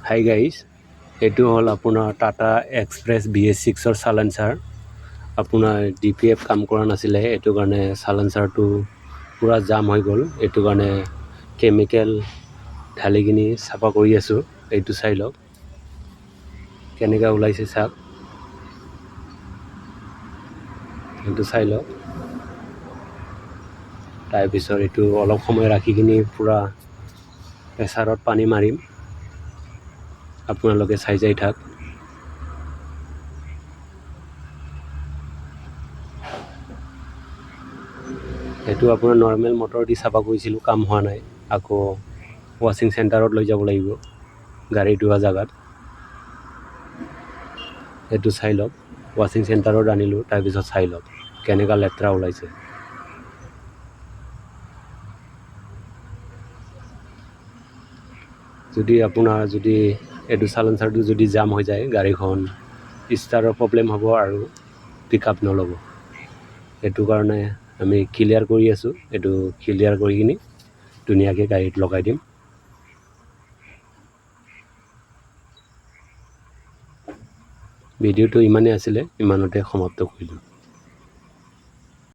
Hi guys, এইটো হ'ল আপোনাৰ টাটা এক্সপ্ৰেছ BS6ৰ চাইলেঞ্চাৰ। আপোনাৰ DPF কাম কৰা নাছিলে, এইটো কাৰণে চাইলেঞ্চাৰটো পূৰা জাম হৈ গ'ল। এইটো কাৰণে কেমিকেল ঢালি কিনি চাফা কৰি আছোঁ। এইটো চাই লওক কেনেকৈ ওলাইছে, চাওক এইটো চাই লওক। তাৰপিছত এইটো অলপ সময় ৰাখি কিনি পূৰা প্ৰেছাৰত পানী মাৰিম, আপোনালোকে চাই যাই থাক। সেইটো আপোনাৰ নৰ্মেল মটৰ দি চাফা কৰিছিলোঁ, কাম হোৱা নাই। আকৌ ৱাশ্বিং চেণ্টাৰত লৈ যাব লাগিব, গাড়ী ধোৱা জেগাত। সেইটো চাই লওক, ৱাশ্বিং চেণ্টাৰত আনিলোঁ। তাৰপিছত চাই লওক কেনেকুৱা লেতেৰা ওলাইছে। যদি আপোনাৰ এইটো চাইলেঞ্চাৰটো যদি জাম হৈ যায়, গাড়ীখন ষ্টাৰ্টৰ প্ৰব্লেম হ'ব আৰু পিক আপ নল'ব। সেইটো কাৰণে আমি ক্লিয়াৰ কৰি আছোঁ। এইটো ক্লিয়াৰ কৰি কিনি ধুনীয়াকৈ গাড়ীত লগাই দিম। ভিডিঅ'টো ইমানেই আছিলে, ইমানতে সমাপ্ত কৰিলোঁ।